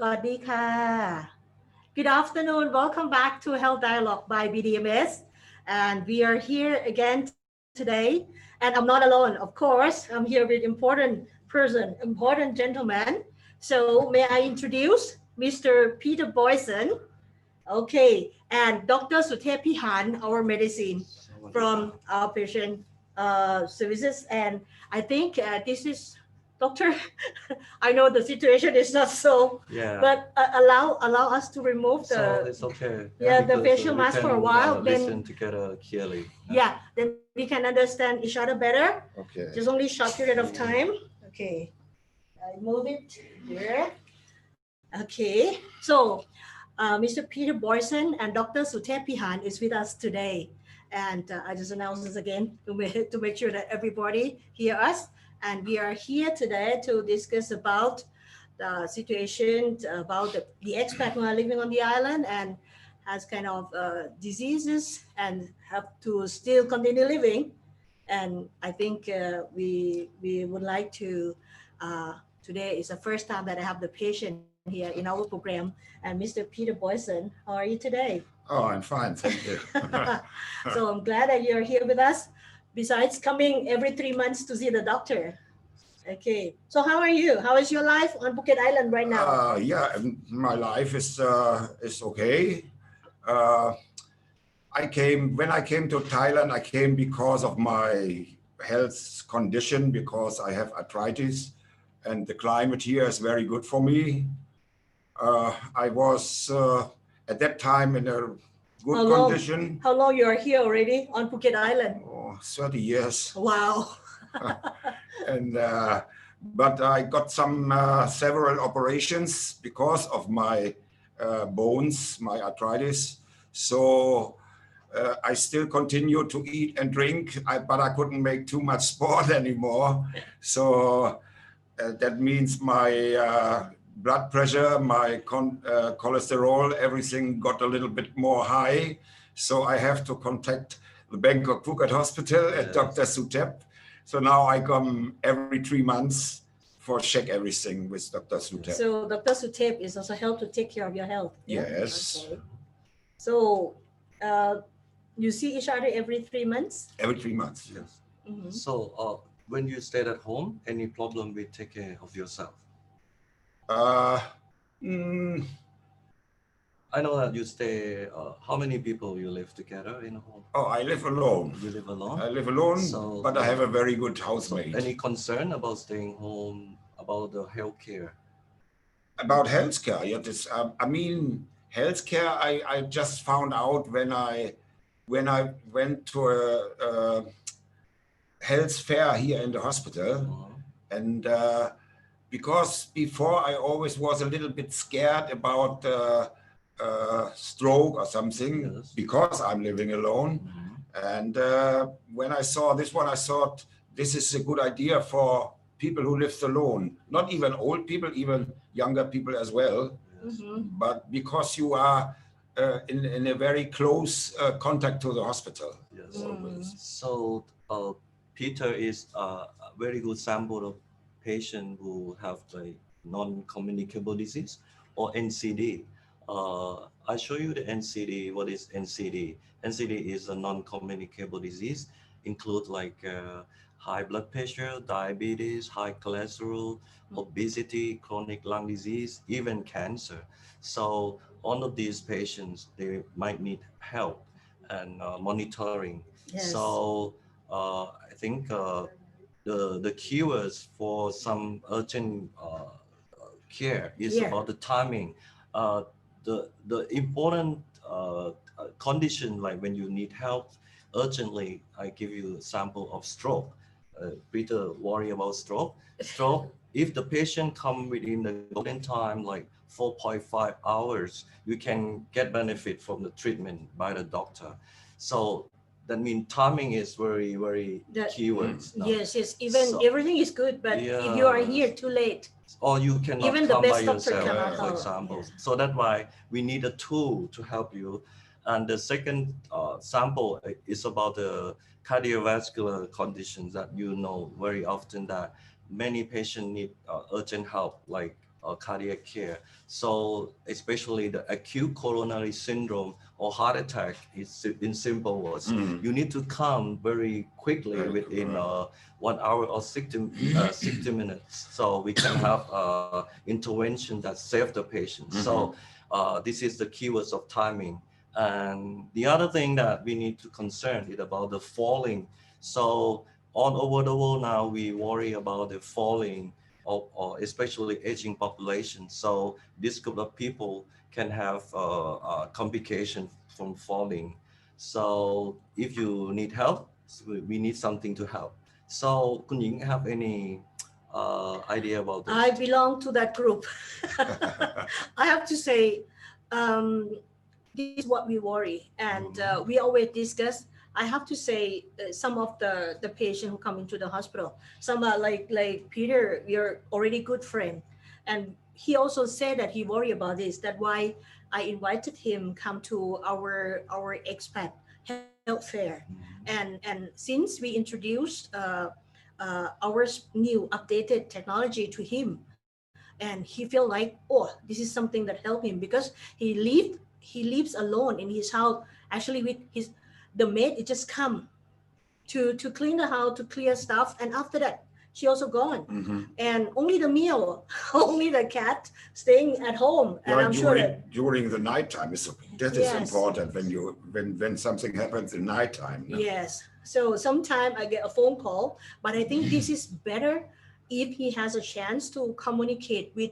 สวัสดีค่ะ Good afternoon. Welcome back to Health Dialogue by BDMS. And we are here again today. And I'm not alone, of course. I'm here with important person, important gentleman. So may I introduce Mr. Peter Boyson. Okay. And Dr. Suthep Pihan, our medicine from outpatient services. And I think this is Doctor. I know the situation is not so, Yeah. but allow us to remove So the it's okay. the Because facial we mask for a can while. listen Then together clearly. then we can understand each other better. Okay. Just only short period of time. Okay, I move it here. Okay, so Mr. Peter Boyson and Dr. Suthep Pihan is with us today. And I just announce this again to make sure that everybody hear us. And we are here today to discuss about the situation, about the expat who are living on the island and has kind of diseases and have to still continue living. And I think we would like to, today is the first time that I have the patient here in our program. And Mr. Peter Boyson, how are you today? Oh, I'm fine, thank you. So I'm glad that you're here with us, besides coming every 3 months to see the doctor. Okay, so how are you? How is your life on Phuket Island right now? Yeah, my life is okay. Uh, when I came to Thailand, I came because of my health condition, because I have arthritis, and the climate here is very good for me. I was at that time in a good condition. How long you are here already on Phuket Island? Oh, 30 years. Wow. And but I got some several operations because of my bones, my arthritis. So I still continue to eat and drink, but I couldn't make too much sport anymore. So that means my blood pressure, my cholesterol, everything got a little bit more high. So I have to contact the Bangkok Phuket Hospital at Dr. Suthep. So now I come every 3 months for check everything with Dr. Suthep. So Dr. Suthep is also help to take care of your health. Yeah? Yes. Okay. So you see each other every 3 months? Every 3 months. Yes. Mhm. So when you stayed at home, any problem with take care of yourself? Uh, mm, I know that you stay. How many people you live together in a home? oh, I live alone. You live alone. I live alone, So, but I have a very good So housemate. any concern about staying home, about the healthcare? About healthcare, yeah, I mean, healthcare. I just found out when I went to a health fair here in the hospital, and because before I always was a little bit scared about stroke or something, Yes. because I'm living alone. And when I saw this one, I thought this is a good idea for people who live alone, not even old people, even younger people as well. But because you are in a very close contact to the hospital. Yes. So Peter is a very good sample of patient who have the non-communicable disease or NCD. I show you the NCD. What is NCD? NCD is a non-communicable disease, include like high blood pressure, diabetes, high cholesterol, obesity, chronic lung disease, even cancer. So all of these patients, they might need help and monitoring. Yes. So I think the keywords for some urgent care is about the timing. The important condition, like when you need help urgently, I give you a sample of stroke. Peter worry about stroke. Stroke, if the patient come within the golden time, like 4.5 hours, you can get benefit from the treatment by the doctor. So that means timing is very, very keywords now. Yes, even everything is good, but if you are here too late, or you cannot even the come by best doctor yourself, cannot for help. example. Yeah. So that's why we need a tool to help you. And the second sample is about the cardiovascular conditions that you know very often that many patients need urgent help, like cardiac care. So especially the acute coronary syndrome or heart attack is in simple words. You need to come very quickly within 1 hour or 60 minutes, so we can have intervention that save the patient. So this is the keywords of timing. And the other thing that we need to concern is about the falling. So all over the world now, we worry about the falling or especially aging population. So this group of people can have complication from falling. So if you need help, we need something to help. So Kun Ying have any idea about this? I belong to that group. I have to say, this is what we worry, and we always discuss. I have to say, some of the patients who come into the hospital, some are like Peter. We are already good friend, and he also said that he worry about this. That's why I invited him come to our expat health fair, and since we introduced our new updated technology to him, and he feel like, oh, this is something that helped him because he lives alone in his house, actually with his the maid. It just come to clean the house, to clear stuff, and after that she also gone, and only the meal only the cat staying at home. And I'm sure that during the nighttime is that is important when something happens in nighttime. No? Yes. So sometime I get a phone call, but I think this is better if he has a chance to communicate with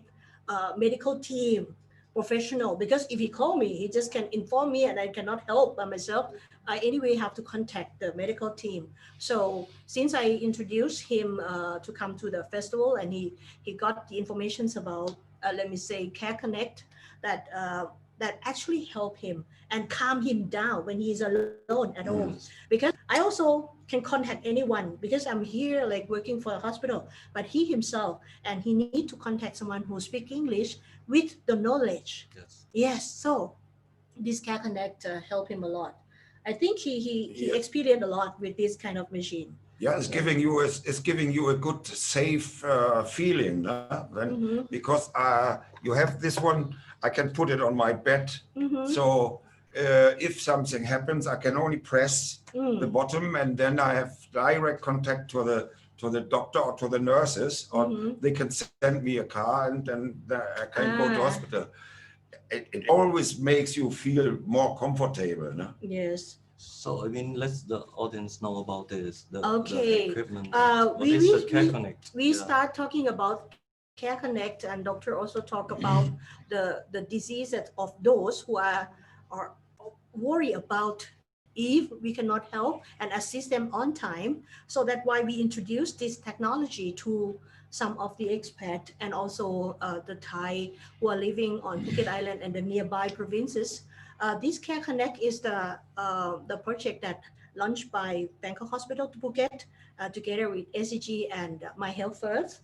medical team professional, because if he call me, he just can inform me and I cannot help by myself. I anyway have to contact the medical team. So since I introduced him to come to the festival, and he got the informations about let me say CareConnect, that actually help him and calm him down when he's alone at home. Because I also can contact anyone, because I'm here like working for a hospital, but he himself, and he need to contact someone who speak English with the knowledge. Yes. So this CareConnect help him a lot. I think he experienced a lot with this kind of machine. Yeah, it's giving you a good safe feeling, because you have this one. I can put it on my bed, so if something happens, I can only press the bottom, and then I have direct contact to the doctor or to the nurses, or they can send me a car, and then I can go to hospital. It always makes you feel more comfortable. No? Yes. So I mean, let the audience know about this. The equipment. What is the CareConnect? We start talking about CareConnect, and doctor also talk about the diseases of those who are worried about if we cannot help and assist them on time. So that's why we introduced this technology to some of the expat and also the Thai who are living on Phuket Island and the nearby provinces. This CareConnect is the project that launched by Bangkok Hospital to Phuket together with SCG and My Health First.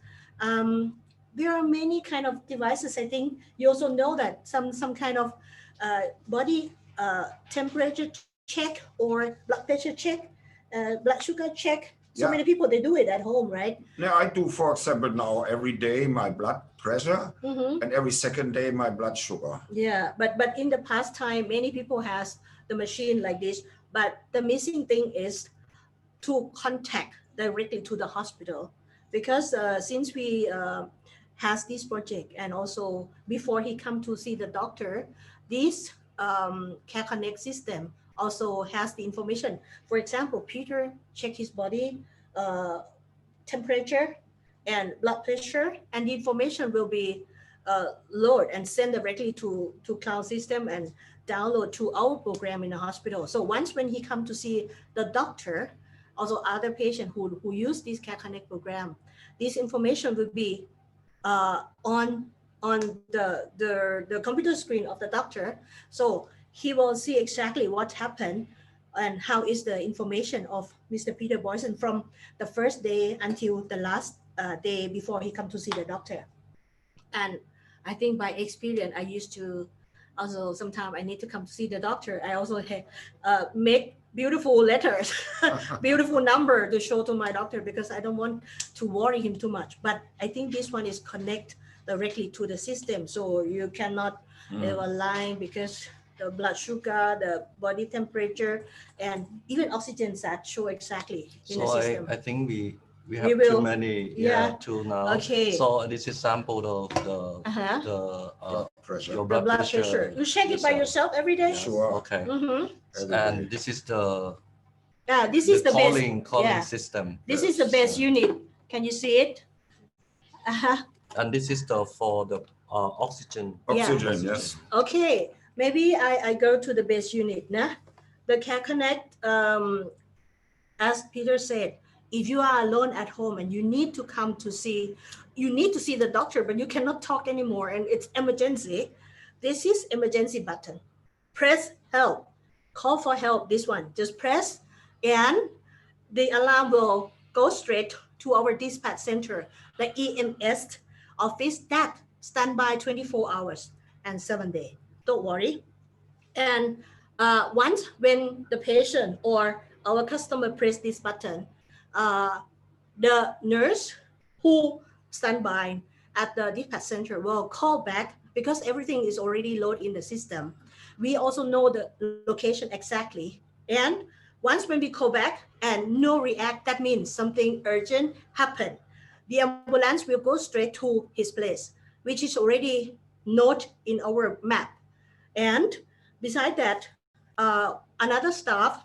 There are many kind of devices. I think you also know that some kind of body temperature check or blood pressure check, blood sugar check. So many people, they do it at home, right? Yeah, I do, for example, now every day my blood pressure and every second day my blood sugar. Yeah, but in the past time, many people has the machine like this, but the missing thing is to contact directly to the hospital, because since we has this project, and also before he come to see the doctor, this CareConnect system also has the information. For example, Peter check his body temperature and blood pressure, and the information will be load and send directly to cloud system and download to our program in the hospital. So once when he come to see the doctor, also other patient who use this CareConnect program, this information will be on the computer screen of the doctor. So he will see exactly what happened and how is the information of Mr. Peter Boyson from the first day until the last day before he come to see the doctor. And I think by experience, I used to also sometimes I need to come to see the doctor. I also make beautiful letters, beautiful number to show to my doctor, because I don't want to worry him too much. But I think this one is connect directly to the system. So you cannot have a line because the blood sugar, the body temperature, and even oxygen sat show exactly in the So system. I think we We have will- too many yeah. tool now. Okay. So this is sample of Uh-huh. the Blood pressure. your The blood pressure. You check it by yourself every day? Yes, Sure. okay. Mm-hmm. Every And day. this is the This is the calling best. system. This is the best unit. Can you see it? Uh-huh. And this is the for the oxygen. Oxygen, yes. Okay, maybe I go to the base unit. Nah? The CareConnect, as Peter said, if you are alone at home and you need to come to see, you need to see the doctor, but you cannot talk anymore and it's emergency. This is emergency button. Press help. Call for help. This one. Just press and the alarm will go straight to our dispatch center, the EMS office that stand by 24 hours and 7 days. Don't worry. And once when the patient or our customer press this button, uh, the nurse who stand by at the dispatch center will call back because everything is already loaded in the system. We also know the location exactly. And once when we call back and no react, that means something urgent happened. The ambulance will go straight to his place, which is already noted in our map. And beside that, another staff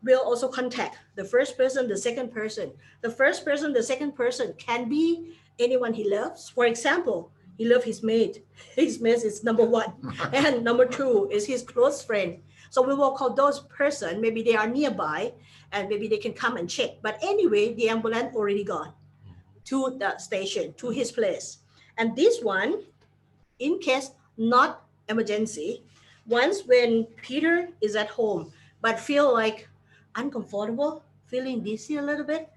will also contact the first person, the second person. The first person, the second person can be anyone he loves. For example, he loves his mate. His mate is number one. And number two is his close friend. So we will call those person, maybe they are nearby and maybe they can come and check. But anyway, the ambulance already gone to the station, to his place. And this one, in case not emergency, once when Peter is at home but feel like uncomfortable, feeling dizzy a little bit,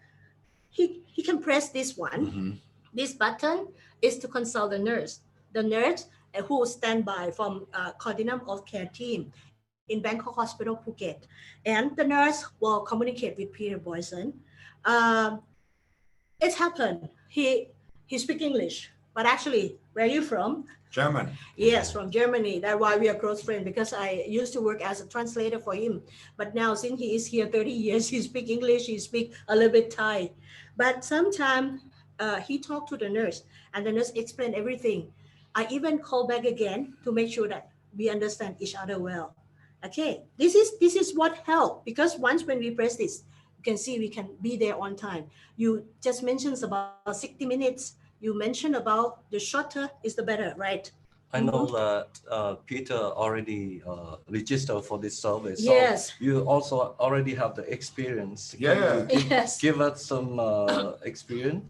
he can press this one. Mhm. This button is to consult the nurse. The nurse who stand by from Continuum of Care team in Bangkok Hospital, Phuket. And the nurse will communicate with Peter Boyson. Um, it's happened. He speak English, but actually, where are you from? German. Yes, from Germany. That's why we are close friends because I used to work as a translator for him. But now since he is here 30 years, he speak English, he speak a little bit Thai. But sometimes he talked to the nurse and the nurse explained everything. I even call back again to make sure that we understand each other well. Okay, this is what help because once when we press this, you can see we can be there on time. You just mentioned about 60 minutes. You mentioned about the shorter is the better, right? I know that Peter already registered for this service. So Yes. you also already have the experience. Yeah. Can you Yes. give us some experience?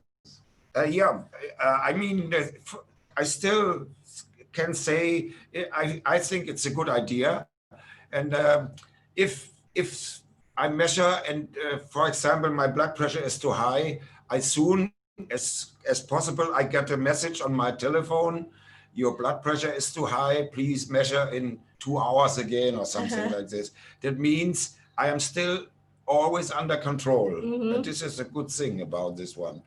Yeah, I mean, I still can say I think it's a good idea, and if I measure and for example my blood pressure is too high, I soon as possible I get a message on my telephone. Your blood pressure is too high. Please measure in 2 hours again or something like this. That means I am still always under control, and this is a good thing about this one.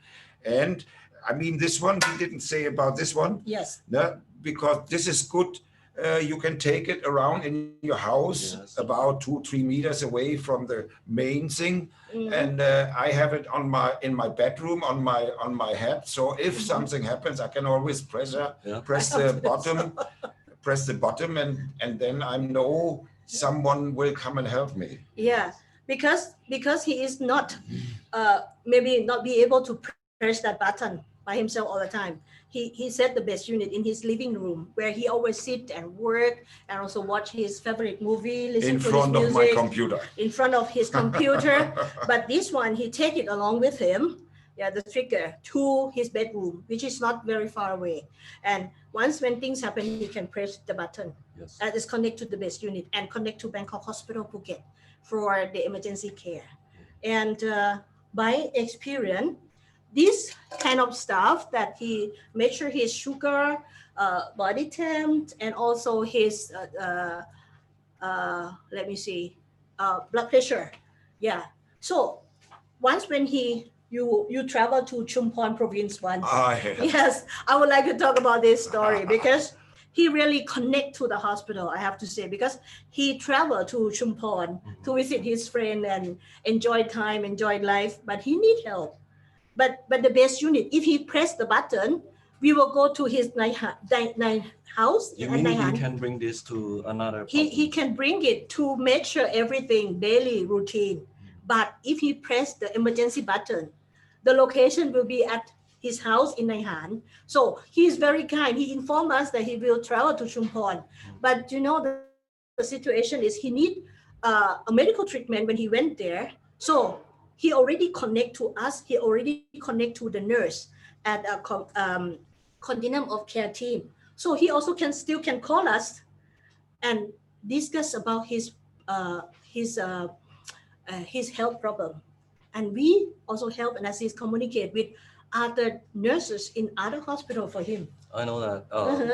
And I mean, this one, we didn't say about this one. Yes. No, because this is good. You can take it around in your house Yes. about 2-3 meters away from the main thing. And I have it in my bedroom on my head. So if something happens, I can always press the bottom and then I know someone will come and help me. Yeah, because he is not maybe not be able to press that button by himself all the time. He set the best unit in his living room where he always sit and work and also watch his favorite movie, listen In to his front of music my computer. in front of his computer. But this one he take it along with him. Yeah, the trigger to his bedroom, which is not very far away. And once when things happen, he can press the button. Yes. That is connect to the base unit and connect to Bangkok Hospital Phuket for the emergency care. And by experience, this kind of stuff that he make sure his sugar, body temp, and also his let me see, blood pressure. Yeah. So once when he you traveled to Chumphon province once. Yes. Yes, I would like to talk about this story because he really connect to the hospital, I have to say, because he traveled to Chumphon to visit his friend and enjoy time, enjoy life, but he need help. But the base unit, if he press the button, we will go to his nine house You at mean you Naihan. can bring this to another He province? can bring it to make sure everything daily routine. But if he press the emergency button, the location will be at his house in Naihan. So he is very kind. He informed us that he will travel to Chumphon. But you know, the situation is he need a medical treatment when he went there. So he already connect to us. He already connect to the nurse at a continuum of care team. So he also can call us and discuss about uh, his uh, his health problem, and we also help and assist communicate with other nurses in other hospital for him. I know that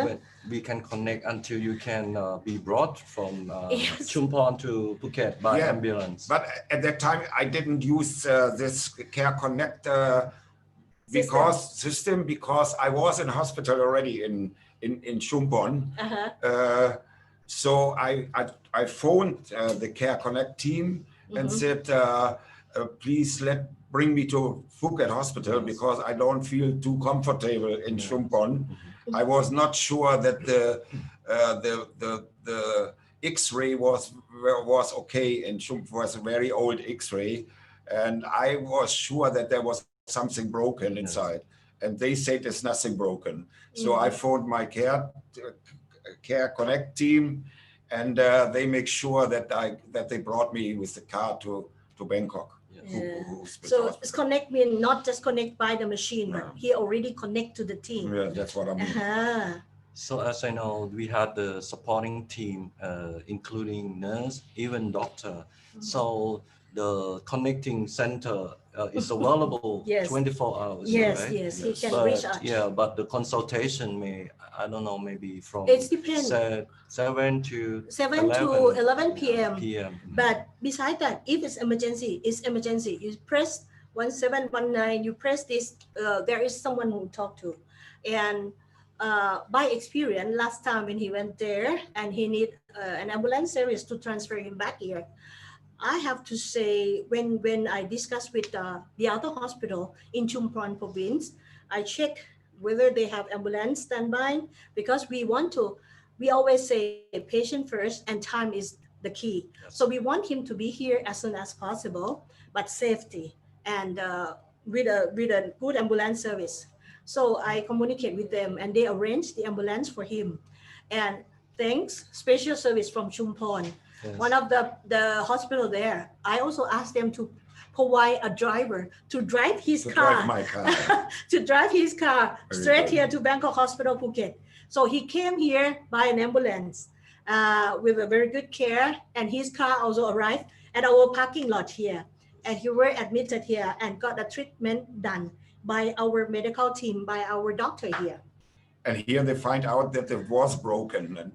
when we can connect until you can be brought from Yes. Chumphon to Phuket by Yeah, ambulance. But at that time, I didn't use this CareConnect because I was in hospital already in Chumphon. So I phoned the CareConnect team and said, please bring me to Phuket Hospital because I don't feel too comfortable in Chumphon. I was not sure that the X-ray was okay, and Chumphon was a very old X-ray, and I was sure that there was something broken inside, and they said there's nothing broken. So I phoned my CareConnect team, and they make sure that they brought me with the car to Bangkok. So it's connect mean not just connect by the machine, but he already connect to the team. Yeah, that's what I mean. So as I know, we had the supporting team, including nurse, even doctor. So the connecting center is available Yes. 24 hours, Yes, right? yes, he can reach But out. yeah, but the consultation may, I don't know, maybe from It depends. 7 to 7 to 11 p.m. p.m. But besides that, if it's emergency, it's emergency. You press 1719, you press this, there is someone who talk to. And by experience, last time when he went there and he need an ambulance service to transfer him back here, I have to say, when I discussed with the other hospital in Chumphon province, I check whether they have ambulance standby, because we always say patient first and time is the key. So we want him to be here as soon as possible, but safety and with a good ambulance service. So I communicate with them and they arrange the ambulance for him. And thanks, special service from Chumphon. One of the hospital there, I also asked them to provide a driver to drive his car, drive my car. to drive his car Very straight good. here to Bangkok Hospital Phuket. So he came here by an ambulance with a very good care, and his car also arrived at our parking lot here, and he were admitted here and got a treatment done by our medical team, by our doctor here. And here they find out that it was broken, and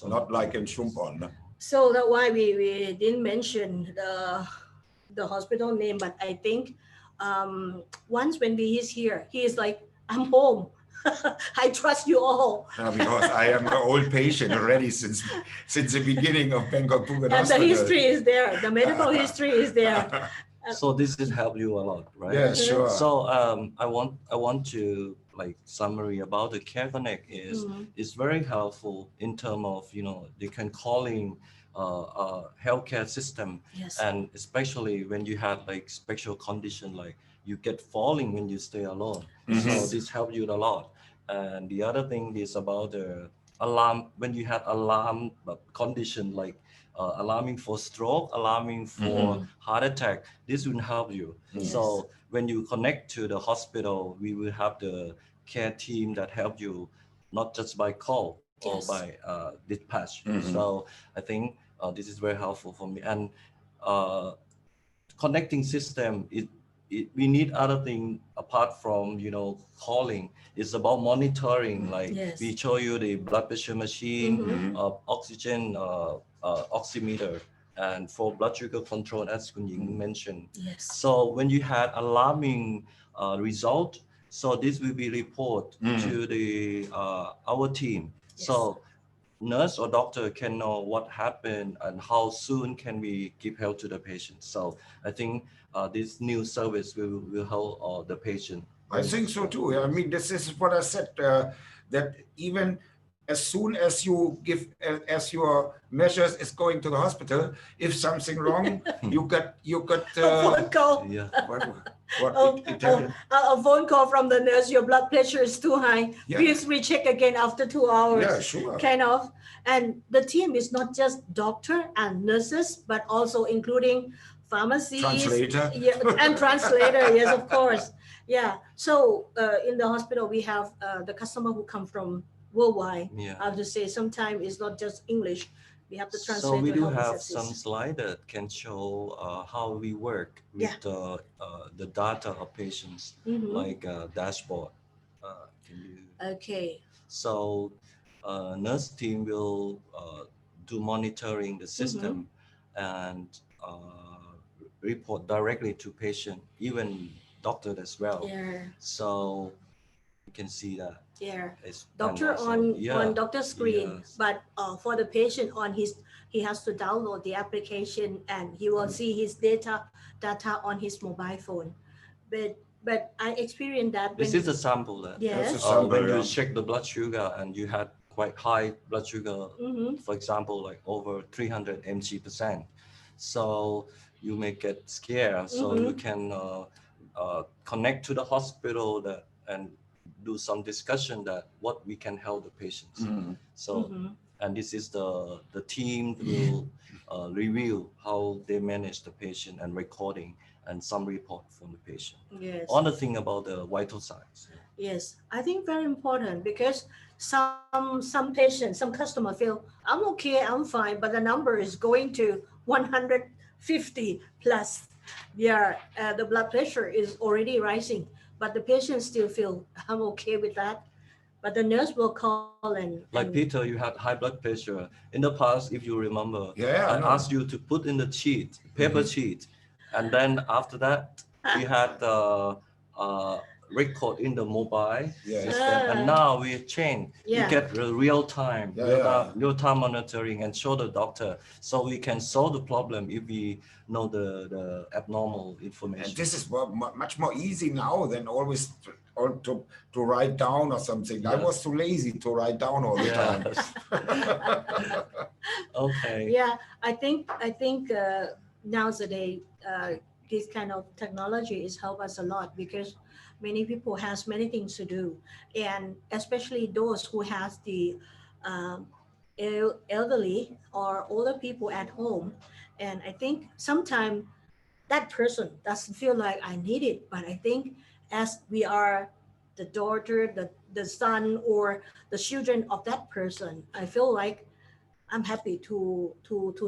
not like in Chumphon. No? So that's why we didn't mention the hospital name, but I think once when he is here, he is like, I'm home. I trust you all. Because I am an old patient already since the beginning of Bangkok Phuket And Hospital. the history is there. The medical history is there. So this has helped you a lot, right? Yeah, sure. So I want to like summary about the CareConnect is very helpful in terms of they can calling healthcare system, and especially when you have like special condition like you get falling when you stay alone. So this helps you a lot. And the other thing is about the alarm when you have alarm condition like alarming for stroke, alarming for heart attack. This will help you. So when you connect to the hospital, we will have the care team that help you not just by call or by dispatch. So I think this is very helpful for me. And connecting system, we need other thing apart from calling. It's about monitoring. Like we show you the blood pressure machine, oxygen oximeter. and for blood sugar control, as Kun Ying mentioned. Yes. So when you had alarming result, so this will be report to the our team. Yes. So nurse or doctor can know what happened and how soon can we give help to the patient. So I think this new service will help the patient. I think so too. I mean, this is what I said, that even as soon as you give, as your measures is going to the hospital, if something wrong, you got A phone call. Yeah. what Italian? A phone call from the nurse. Your blood pressure is too high. Yeah. Please recheck again after 2 hours. Yeah, sure. Kind of. And the team is not just doctor and nurses, but also including pharmacies. Translator. Yeah, and translator. Yes, of course. Yeah. So in the hospital, we have the customer who come from worldwide. Yeah. I have to say, sometimes it's not just English. We have to translate. So we to do help us have assist. some slide that can show how we work with Yeah. the data of patients, Mhm. like dashboard. Can you? Okay. So nurse team will do monitoring the system and report directly to patient, even doctor as well. Yeah. So you can see that. Yeah. It's, and Doctor also- on yeah, doctor screen, yes. but for the patient on he has to download the application and he will see his data on his mobile phone. But I experienced that This when is a sample that yes. That's a sample, when you yeah. check the blood sugar and you had quite high blood sugar, Mhm. for example, like over 300 mg%. So you may get scared. So you can connect to the hospital and do some discussion that what we can help the patients. So, and this is the team will review how they manage the patient and recording and some report from the patient. Yes. Other thing about the vital signs. Yes, I think very important because some patients, some customer feel I'm okay, I'm fine, but the number is going to 150 plus. Yeah, the blood pressure is already rising, but the patient still feel I'm okay with that. But the nurse will call Like Peter, you had high blood pressure. In the past, if you remember, Yeah, I I know. asked you to put in the sheet, paper sheet. And then after that, we had the record in the mobile Yes. system. And now we change. Yeah. You get the real time, Yeah, real time monitoring and show the doctor. So we can solve the problem if we know the abnormal information. And this is much more easy now than always to write down or something. I Yes. was too lazy to write down all the time. Yes. Okay. Yeah, I think nowadays this kind of technology is help us a lot because many people has many things to do, and especially those who has the um, elderly or older people at home, and I think sometimes that person doesn't feel like I need it, but I think as we are the daughter, the son, or the children of that person, I feel like I'm happy to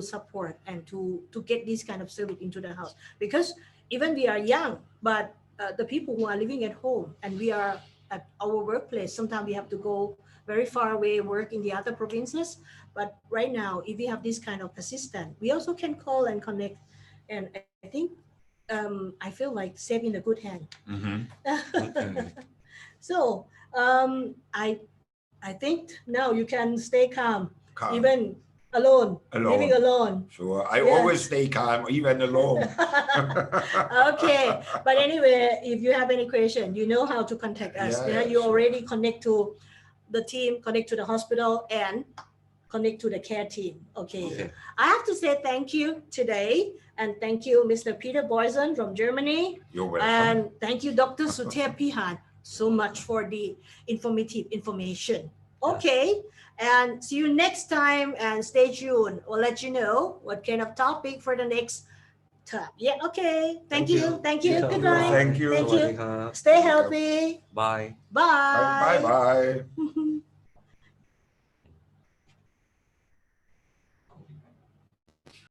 support and to get this kind of service into the house because even we are young, but the people who are living at home and we are at our workplace, sometimes we have to go very far away, work in the other provinces. But right now, if we have this kind of assistant, we also can call and connect. And I think I feel like safe in a good hand. Okay. So I think now you can stay calm. Calm. Even alone, Alone. living alone. Sure, I Yeah. always stay calm, even alone. Okay, but anyway, if you have any question, you know how to contact us. Yeah, You sure. already connect to the team, connect to the hospital, and connect to the care team. Okay. Okay. I have to say thank you today, and thank you, Mr. Peter Boysen from Germany, You're welcome. and thank you, Dr. Sutep Pihan, so much for the informative information. Okay, and see you next time, and stay tuned. We'll let you know what kind of topic for the next time. Yeah, okay. Thank you. Thank you. Peter. Goodbye. Thank you. Thank you. Sawadee ka. Stay healthy. Bye. Bye. Bye bye.